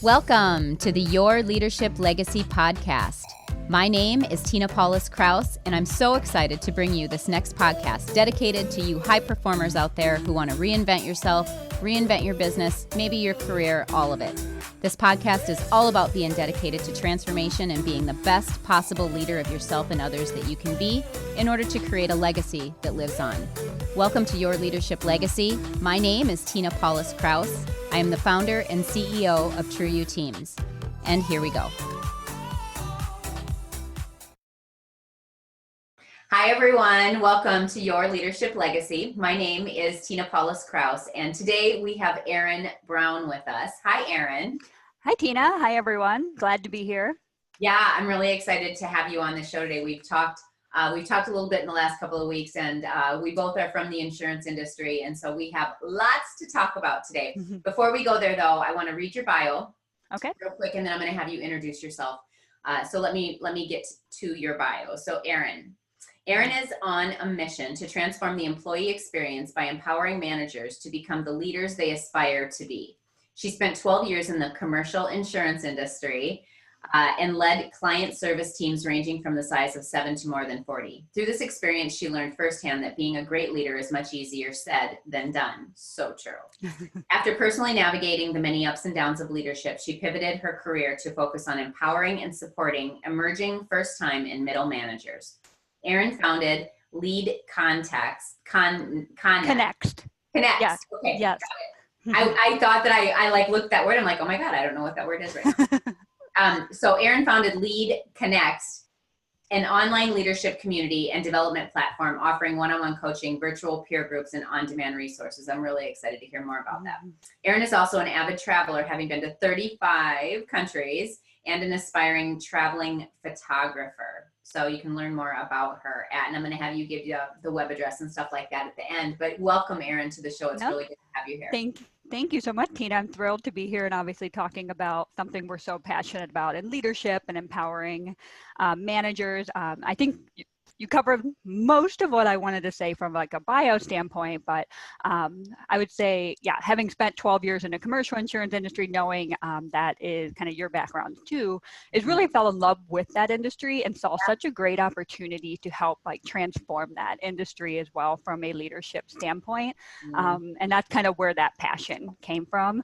Welcome to the Your Leadership Legacy podcast. My name is Tina Paulus-Krause, and I'm so excited to bring you this next podcast dedicated to you high performers out there who want to reinvent yourself, reinvent your business, maybe your career, all of it. This podcast is all about being dedicated to transformation and being the best possible leader of yourself and others that you can be in order to create a legacy that lives on. Welcome to Your Leadership Legacy. My name is Tina Paulus-Krause. I am the founder and CEO of True You Teams. And here we go. Hi, everyone. Welcome to Your Leadership Legacy. My name is Tina Paulus-Krause, and today we have Erin Brown with us. Hi, Erin. Hi, Tina. Hi, everyone. Glad to be here. Yeah, I'm really excited to have you on the show today. We've talked a little bit in the last couple of weeks, and we both are from the insurance industry, and so we have lots to talk about today. Before we go there, though, I want to read your bio real quick, and then I'm going to have you introduce yourself. So let me get to your bio. So Erin is on a mission to transform the employee experience by empowering managers to become the leaders they aspire to be. She spent 12 years in the commercial insurance industry and led client service teams ranging from the size of 7 to more than 40. Through this experience, she learned firsthand that being a great leader is much easier said than done. So true. After personally navigating the many ups and downs of leadership, she pivoted her career to focus on empowering and supporting emerging first-time and middle managers. Erin founded Connext. Connext. Yeah. Okay. Yes. Got it. I thought that I looked that word. I'm like, oh my God, I don't know what that word is right now. So Erin founded Connext, an online leadership community and development platform offering one-on-one coaching, virtual peer groups, and on-demand resources. I'm really excited to hear more about that. Erin is also an avid traveler, having been to 35 countries, and an aspiring traveling photographer. So you can learn more about her and I'm going to have you give you the web address and stuff like that at the end. But welcome, Erin, to the show. It's really good to have you here. Thank you so much, Tina. I'm thrilled to be here and obviously talking about something we're so passionate about in leadership and empowering managers. I think you covered most of what I wanted to say from like a bio standpoint, but I would say, yeah, having spent 12 years in the commercial insurance industry, knowing that is kind of your background too, is really fell in love with that industry and saw such a great opportunity to help like transform that industry as well from a leadership standpoint. And that's kind of where that passion came from.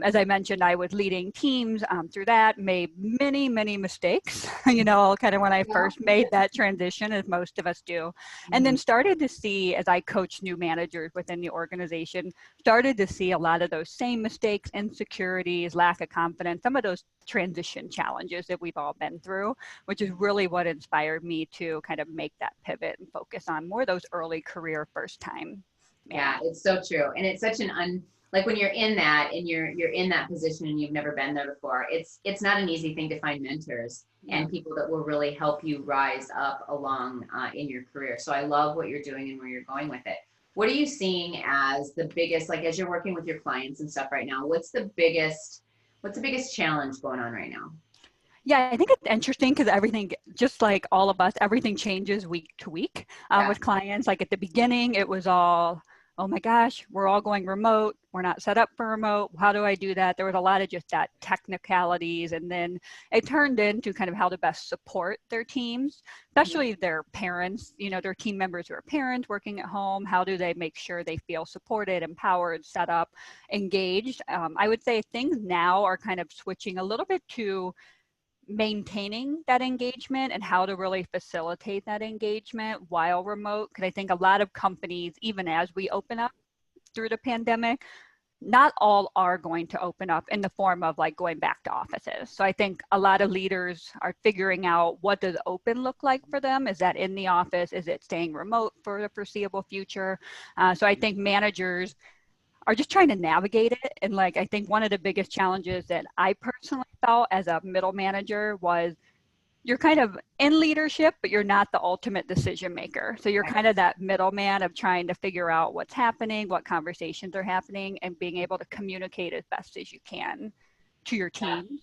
As I mentioned, I was leading teams through that, made many, many mistakes, kind of when I first made that transition, as most of us do, and then started to see, as I coach new managers within the organization, started to see a lot of those same mistakes, insecurities, lack of confidence, some of those transition challenges that we've all been through, which is really what inspired me to kind of make that pivot and focus on more of those early career first time. Yeah, it's so true. And it's such like when you're in that and you're in that position and you've never been there before, it's not an easy thing to find mentors and people that will really help you rise up along in your career. So I love what you're doing and where you're going with it. What are you seeing as the biggest, like as you're working with your clients and stuff right now, what's the biggest challenge going on right now? Yeah, I think it's interesting because everything, just like all of us, everything changes week to week with clients. Like at the beginning, it was all, oh my gosh, we're all going remote. We're not set up for remote. How do I do that? There was a lot of just that technicalities. And then it turned into kind of how to best support their teams, especially their parents, their team members who are parents working at home. How do they make sure they feel supported, empowered, set up, engaged? I would say things now are kind of switching a little bit to maintaining that engagement and how to really facilitate that engagement while remote. Because I think a lot of companies, even as we open up through the pandemic, not all are going to open up in the form of like going back to offices. So I think a lot of leaders are figuring out, what does open look like for them? Is that in the office? Is it staying remote for the foreseeable future? So I think managers are just trying to navigate it. And like, I think one of the biggest challenges that I personally felt as a middle manager was you're kind of in leadership, but you're not the ultimate decision maker. So you're kind of that middleman of trying to figure out what's happening, what conversations are happening, and being able to communicate as best as you can to your team.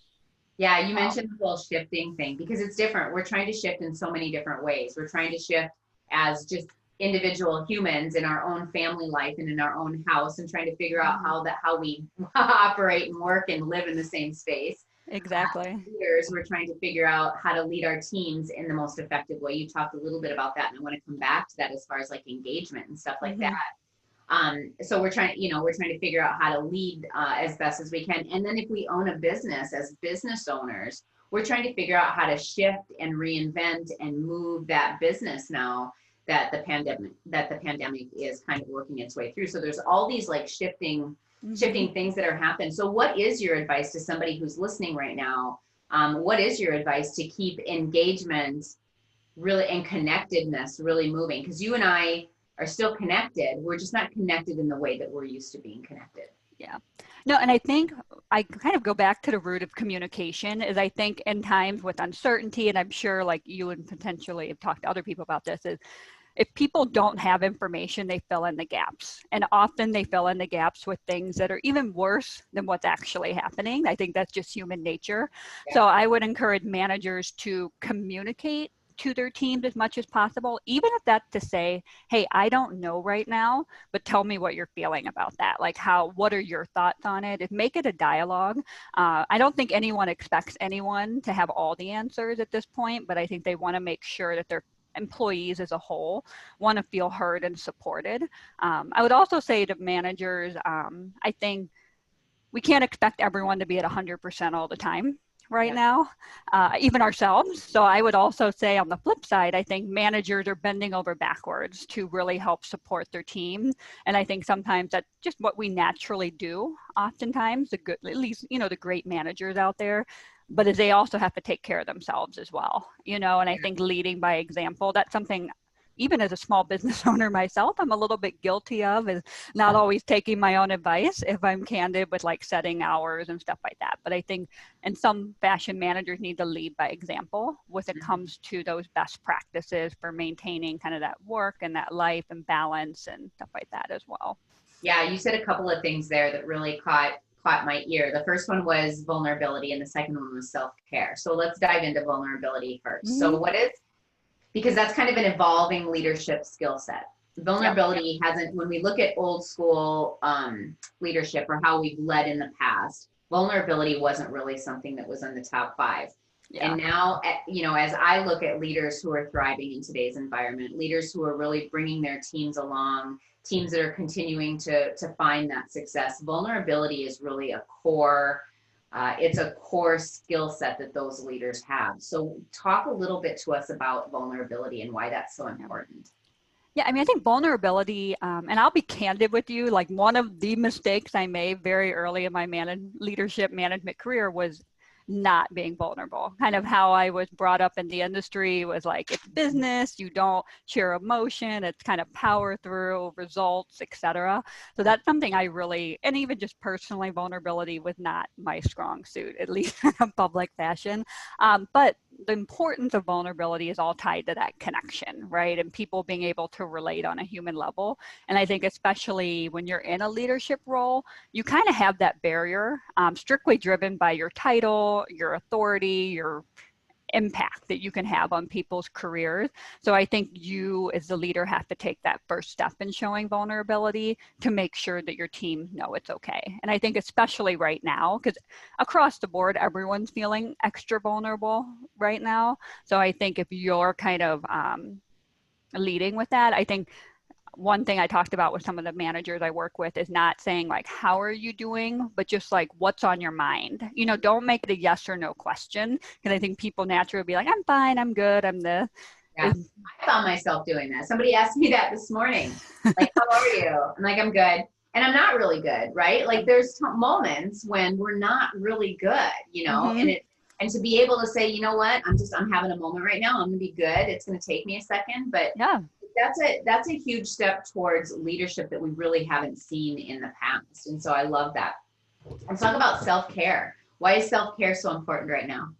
Yeah, you mentioned the whole shifting thing because it's different. We're trying to shift in so many different ways. We're trying to shift as just individual humans in our own family life and in our own house, and trying to figure out how we operate and work and live in the same space. Exactly. Leaders, we're trying to figure out how to lead our teams in the most effective way. You talked a little bit about that, and I want to come back to that as far as like engagement and stuff like that. So we're trying to figure out how to lead as best as we can. And then if we own a business, as business owners, we're trying to figure out how to shift and reinvent and move that business now that the pandemic is kind of working its way through. So there's all these like shifting things that are happening. So what is your advice to somebody who's listening right now? What is your advice to keep engagement really and connectedness really moving? Because you and I are still connected. We're just not connected in the way that we're used to being connected. Yeah. No, and I think I kind of go back to the root of communication is I think in times with uncertainty, and I'm sure like you and potentially have talked to other people about this, is if people don't have information, they fill in the gaps. And often they fill in the gaps with things that are even worse than what's actually happening. I think that's just human nature. Yeah. So I would encourage managers to communicate to their teams as much as possible, even if that's to say, hey, I don't know right now, but tell me what you're feeling about that. Like what are your thoughts on it? Make it a dialogue. I don't think anyone expects anyone to have all the answers at this point, but I think they want to make sure that their employees as a whole want to feel heard and supported. I would also say to managers, I think we can't expect everyone to be at 100% all the time right now, even ourselves. So I would also say on the flip side, I think managers are bending over backwards to really help support their team. And I think sometimes that's just what we naturally do. Oftentimes, at least, the great managers out there, but as they also have to take care of themselves as well, and I think leading by example, that's something even as a small business owner myself, I'm a little bit guilty of, is not always taking my own advice if I'm candid with like setting hours and stuff like that. But I think in some fashion, managers need to lead by example when it comes to those best practices for maintaining kind of that work and that life and balance and stuff like that as well. Yeah, you said a couple of things there that really caught my ear. The first one was vulnerability and the second one was self-care. So let's dive into vulnerability first. So because that's kind of an evolving leadership skill set. Vulnerability hasn't, when we look at old school leadership or how we've led in the past, vulnerability wasn't really something that was on the top 5. And now, as I look at leaders who are thriving in today's environment, leaders who are really bringing their teams along, teams that are continuing to find that success, vulnerability is really a core it's a core skill set that those leaders have. So talk a little bit to us about vulnerability and why that's so important. Yeah, I mean, I think vulnerability, and I'll be candid with you, like one of the mistakes I made very early in my leadership management career was not being vulnerable. Kind of how I was brought up in the industry was like, it's business, you don't share emotion, it's kind of power through results, etc. So that's something I really, and even just personally, vulnerability was not my strong suit, at least in a public fashion. But the importance of vulnerability is all tied to that connection, right? And people being able to relate on a human level. And I think especially when you're in a leadership role, you kind of have that barrier strictly driven by your title, your authority, your impact that you can have on people's careers. So I think you as the leader have to take that first step in showing vulnerability to make sure that your team know it's okay. And I think especially right now, because across the board, everyone's feeling extra vulnerable right now. So I think if you're kind of leading with that, I think one thing I talked about with some of the managers I work with is not saying like, how are you doing, but just like, what's on your mind? Don't make it a yes or no question. Because I think people naturally be like, I'm fine, I'm good, I'm this. Yeah, I found myself doing that. Somebody asked me that this morning. Like, how are you? I'm like, I'm good. And I'm not really good, right? Like there's moments when we're not really good, and to be able to say, you know what, I'm having a moment right now. I'm gonna be good. It's gonna take me a second, but that's a huge step towards leadership that we really haven't seen in the past. And so I love that. Let's talk about self-care. Why is self-care so important right now?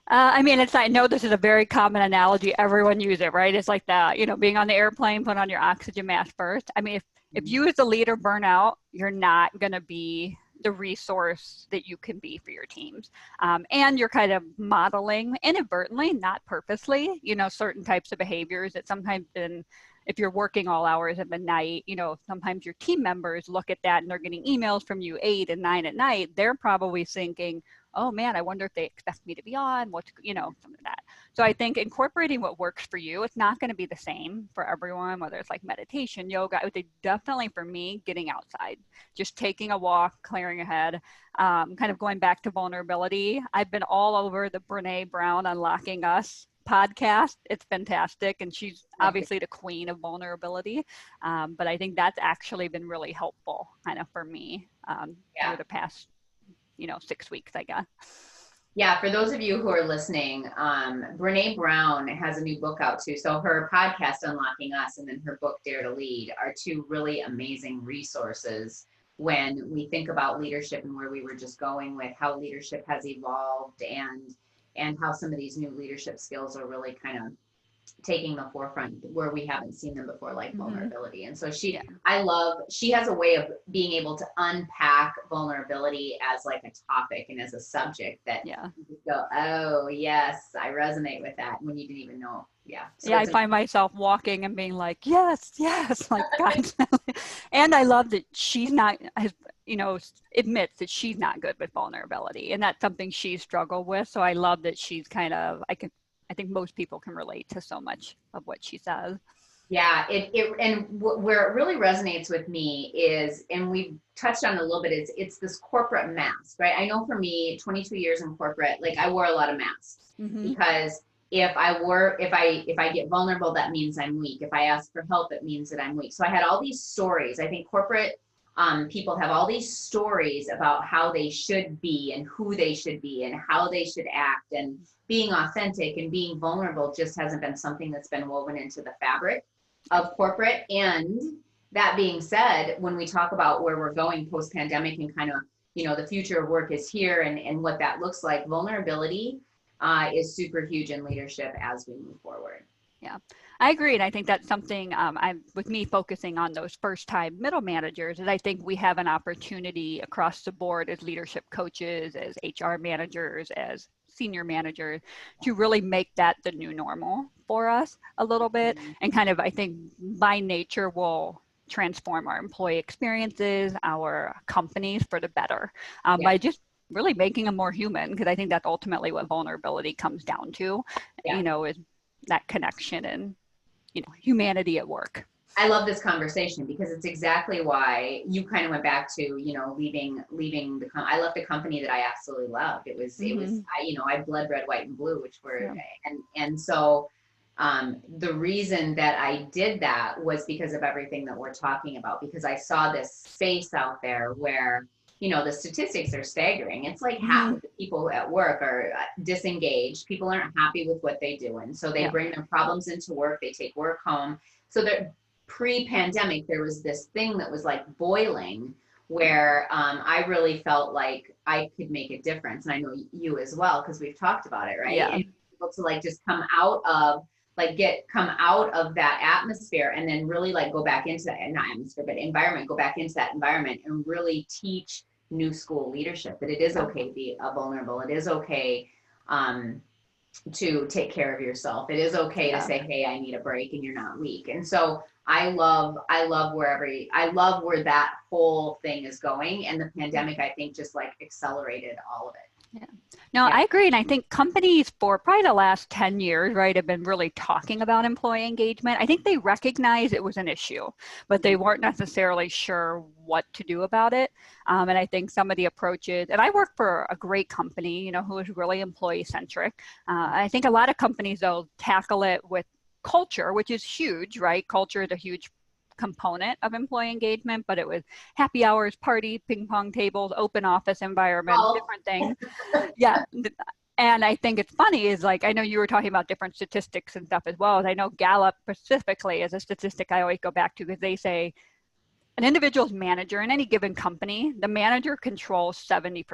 I mean, I know this is a very common analogy. Everyone uses it, right? It's like that, being on the airplane, put on your oxygen mask first. I mean, if you as a leader burn out, you're not going to be the resource that you can be for your teams. And you're kind of modeling inadvertently, not purposely, certain types of behaviors that sometimes been if you're working all hours of the night, you know, sometimes your team members look at that and they're getting emails from you 8 and 9 at night. They're probably thinking, oh man, I wonder if they expect me to be on, what's, you know, some of that. So I think incorporating what works for you, it's not going to be the same for everyone, whether it's like meditation, yoga. I would say definitely for me, getting outside, just taking a walk, clearing your head, kind of going back to vulnerability. I've been all over the Brene Brown Unlocking Us podcast. It's fantastic. And she's obviously the queen of vulnerability. But I think that's actually been really helpful kind of for me over the past, 6 weeks, I guess. Yeah, for those of you who are listening, Brene Brown has a new book out too. So her podcast, Unlocking Us, and then her book, Dare to Lead, are two really amazing resources when we think about leadership and where we were just going with how leadership has evolved and how some of these new leadership skills are really kind of taking the forefront where we haven't seen them before, like vulnerability. And so she has a way of being able to unpack vulnerability as like a topic and as a subject that you go, oh yes, I resonate with that when you didn't even know. So I find myself walking and being like, yes, like constantly. And I love that she's not, admits that she's not good with vulnerability, and that's something she's struggled with. So I love that she's kind of, I think most people can relate to so much of what she says. Yeah, where it really resonates with me is, and we've touched on it a little bit, it's this corporate mask, right? I know for me, 22 years in corporate, like I wore a lot of masks because if I get vulnerable, that means I'm weak. If I ask for help, it means that I'm weak. So I had all these stories. I think corporate people have all these stories about how they should be and who they should be and how they should act, and being authentic and being vulnerable just hasn't been something that's been woven into the fabric of corporate. And that being said, when we talk about where we're going post-pandemic and kind of, the future of work is here and what that looks like, vulnerability is super huge in leadership as we move forward. Yeah, I agree. And I think that's something with me focusing on those first-time middle managers, is I think we have an opportunity across the board as leadership coaches, as HR managers, as senior managers, to really make that the new normal for us a little bit. And kind of, I think by nature will transform our employee experiences, our companies for the better, by just really making them more human, because I think that's ultimately what vulnerability comes down to, is that connection and, humanity at work. I love this conversation because it's exactly why you kind of went back to, leaving I left a company that I absolutely loved. It was, I bled red, white, and blue, which were, and so the reason that I did that was because of everything that we're talking about, because I saw this space out there where, the statistics are staggering. It's like half of the people at work are disengaged. People aren't happy with what they do. And so they bring their problems into work. They take work home. So that pre-pandemic, there was this thing that was like boiling where I really felt like I could make a difference. And I know you as well, because we've talked about it, right? Yeah. And able to like just come out of that atmosphere and then really like go back into that, not atmosphere, but environment, go back into that environment and really teach new school leadership that it is okay to be vulnerable. It is okay to take care of yourself. It is okay to say, hey, I need a break, and you're not weak. And so I love where that whole thing is going. And the pandemic, I think, just like accelerated all of it. Yeah. No, I agree. And I think companies for probably the last 10 years, right, have been really talking about employee engagement. I think they recognized it was an issue, but they weren't necessarily sure what to do about it. And I think some of the approaches, and I work for a great company, who is really employee centric. I think a lot of companies, though, tackle it with culture, which is huge, right? Culture is a huge component of employee engagement, but it was happy hours, parties, ping pong tables, open office environments, different things. And I think it's funny is like, I know you were talking about different statistics and stuff as well. As I know Gallup specifically is a statistic I always go back to, because they say an individual's manager in any given company, the manager controls 70%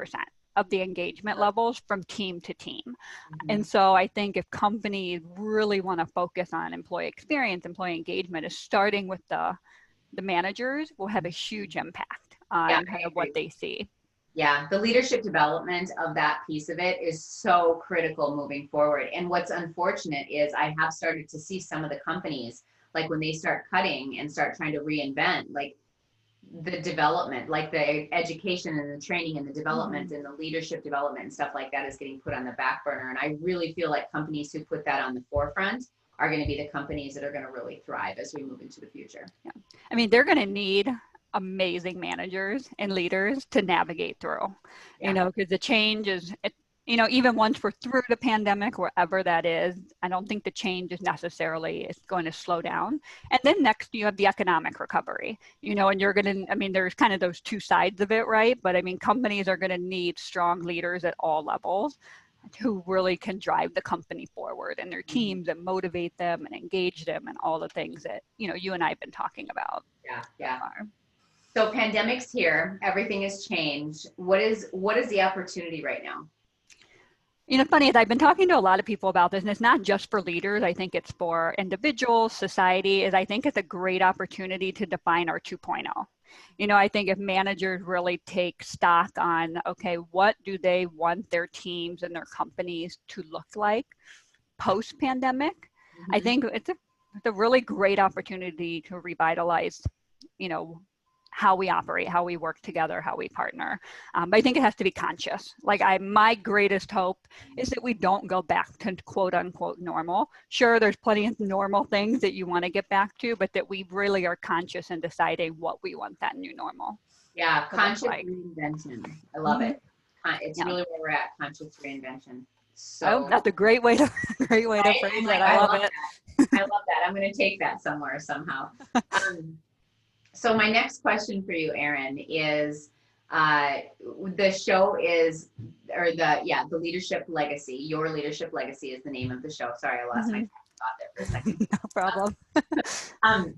of the engagement levels from team to team. And so I think if companies really want to focus on employee experience, employee engagement, is starting with the managers will have a huge impact on kind of what they see. Yeah, the leadership development of that piece of it is so critical moving forward. And what's unfortunate is I have started to see some of the companies like when they start cutting and start trying to reinvent, like the development, like the education and the training and the development and the leadership development and stuff like that is getting put on the back burner. And I really feel like companies who put that on the forefront are going to be the companies that are going to really thrive as we move into the future. Yeah. I mean, they're going to need amazing managers and leaders to navigate through, you know, because the change is, you know, even once we're through the pandemic, wherever that is, I don't think the change is necessarily is going to slow down. And then next you have the economic recovery, you know, and you're going to, I mean, there's kind of those two sides of it, right? But I mean, companies are going to need strong leaders at all levels who really can drive the company forward and their teams and motivate them and engage them and all the things that, you know, you and I have been talking about. Yeah. So pandemic's here, everything has changed. What is the opportunity right now? You know, funny is I've been talking to a lot of people about this, and it's not just for leaders. I think it's for individuals, society. I think it's a great opportunity to define our 2.0. You know, I think if managers really take stock on, okay, what do they want their teams and their companies to look like post-pandemic? I think it's a really great opportunity to revitalize, you know, how we operate, how we work together, how we partner. But I think it has to be conscious. Like my greatest hope is that we don't go back to quote unquote normal. Sure, there's plenty of normal things that you want to get back to, but that we really are conscious in deciding what we want that new normal. Yeah, conscious reinvention. I love it. It's really where we're at, conscious reinvention. So that's a great way to phrase that. I love it. I love that. I'm going to take that somewhere somehow. So my next question for you, Erin, is the show is, or the leadership legacy. Your leadership legacy is the name of the show. Sorry, I lost my thought there for a second. No problem.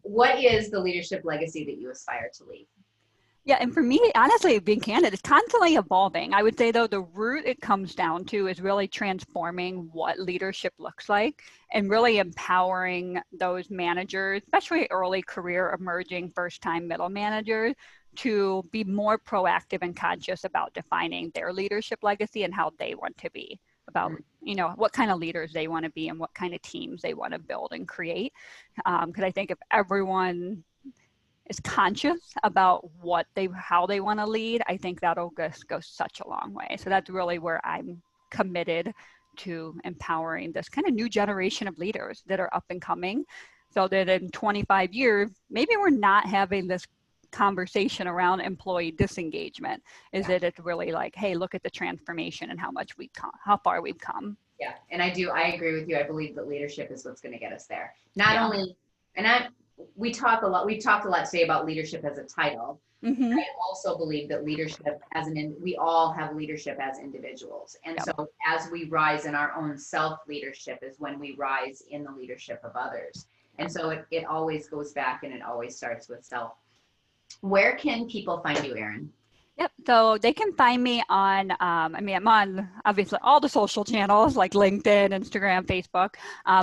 What is the leadership legacy that you aspire to leave? Yeah, and for me, honestly, being candid, it's constantly evolving. I would say, though, the root it comes down to is really transforming what leadership looks like and really empowering those managers, especially early career emerging first-time middle managers, to be more proactive and conscious about defining their leadership legacy and how they want to be, about, you know, what kind of leaders they want to be and what kind of teams they want to build and create. Because I think if everyone is conscious about how they want to lead, I think that'll just go such a long way. So that's really where I'm committed to empowering this kind of new generation of leaders that are up and coming, so that in 25 years, maybe we're not having this conversation around employee disengagement. That it's really like, hey, look at the transformation and how far we've come. Yeah, and I agree with you. I believe that leadership is what's going to get us there. We've talked a lot today about leadership as a title. I also believe that leadership we all have leadership as individuals. And so as we rise in our own self-leadership is when we rise in the leadership of others. And so it always goes back and it always starts with self. Where can people find you, Erin? Yep. So they can find me on, I'm on obviously all the social channels like LinkedIn, Instagram, Facebook,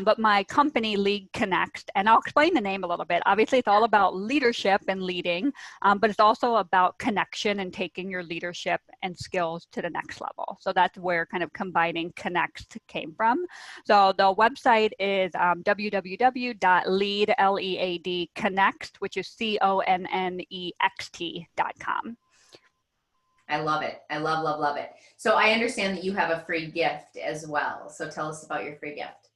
but my company Lead Connext, and I'll explain the name a little bit. Obviously, it's all about leadership and leading, but it's also about connection and taking your leadership and skills to the next level. So that's where kind of combining Connext came from. So the website is www.leadconnext, which is CONNEXT.com. I love it. I love it. So I understand that you have a free gift as well. So tell us about your free gift.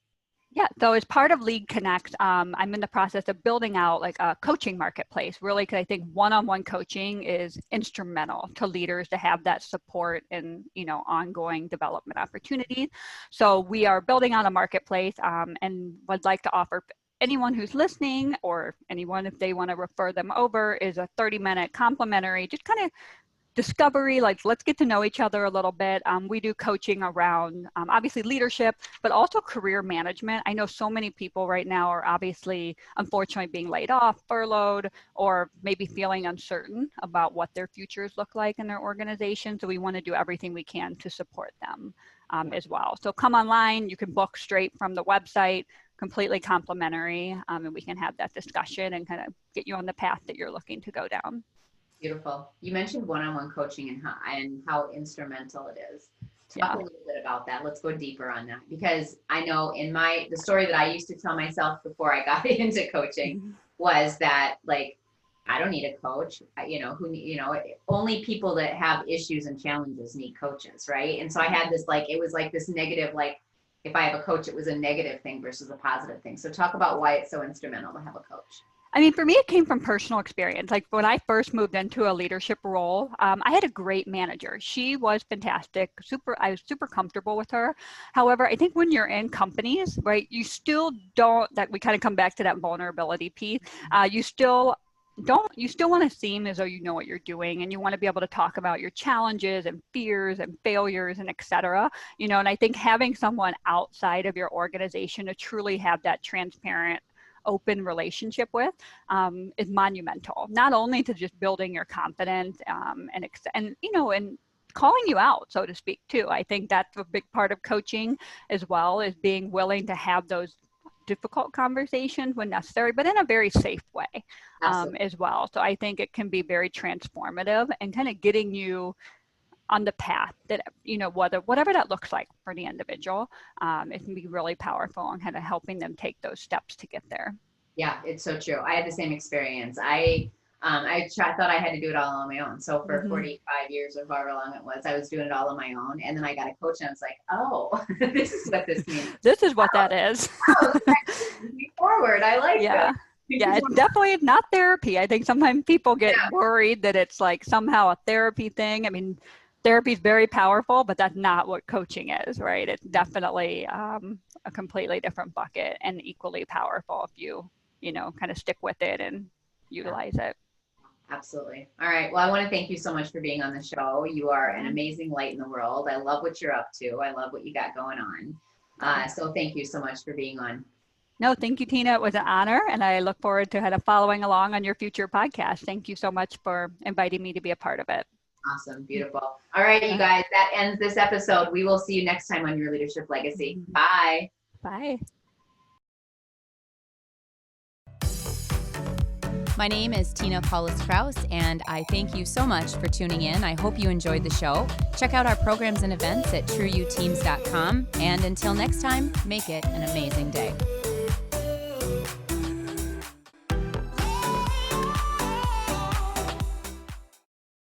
Yeah, so as part of Lead Connect, I'm in the process of building out like a coaching marketplace, really, because I think one-on-one coaching is instrumental to leaders to have that support and, you know, ongoing development opportunities. So we are building out a marketplace and would like to offer anyone who's listening, or anyone if they want to refer them over, is a 30-minute complimentary, just kind of discovery, like let's get to know each other a little bit. We do coaching around obviously leadership, but also career management. I know so many people right now are obviously, unfortunately, being laid off, furloughed, or maybe feeling uncertain about what their futures look like in their organization. So we want to do everything we can to support them as well. So come online, you can book straight from the website, completely complimentary, and we can have that discussion and kind of get you on the path that you're looking to go down. Beautiful. You mentioned one-on-one coaching and how instrumental it is. Talk a little bit about that. Let's go deeper on that, because I know in the story that I used to tell myself before I got into coaching was that, like, I don't need a coach. Only people that have issues and challenges need coaches, right? And so I had this, like, it was like this negative, like, if I have a coach, it was a negative thing versus a positive thing. So talk about why it's so instrumental to have a coach. I mean, for me, it came from personal experience. Like when I first moved into a leadership role, I had a great manager. She was fantastic. I was super comfortable with her. However, I think when you're in companies, right, you still don't, that we kind of come back to that vulnerability piece. You still want to seem as though you know what you're doing, and you want to be able to talk about your challenges and fears and failures and et cetera, and I think having someone outside of your organization to truly have that transparent, open relationship with is monumental, not only to just building your confidence and calling you out, so to speak, too. I think that's a big part of coaching as well, is being willing to have those difficult conversations when necessary, but in a very safe way as well. So I think it can be very transformative and kind of getting you on the path that, whatever that looks like for the individual, it can be really powerful and kind of helping them take those steps to get there. Yeah, it's so true. I had the same experience. I thought I had to do it all on my own. So for 45 years or however long it was, I was doing it all on my own. And then I got a coach and I was like, oh, this is what this means. This is what that is. Forward. I like that. Yeah, it's definitely not therapy. I think sometimes people get worried that it's like somehow a therapy thing. I mean, therapy is very powerful, but that's not what coaching is, right? It's definitely a completely different bucket and equally powerful if you, kind of stick with it and utilize it. Absolutely. All right. Well, I want to thank you so much for being on the show. You are an amazing light in the world. I love what you're up to. I love what you got going on. So thank you so much for being on. No, thank you, Tina. It was an honor, and I look forward to kind of following along on your future podcast. Thank you so much for inviting me to be a part of it. Awesome. Beautiful. All right, you guys, that ends this episode. We will see you next time on Your Leadership Legacy. Bye. Bye. My name is Tina Paulus-Krause, and I thank you so much for tuning in. I hope you enjoyed the show. Check out our programs and events at trueyouteams.com. And until next time, make it an amazing day.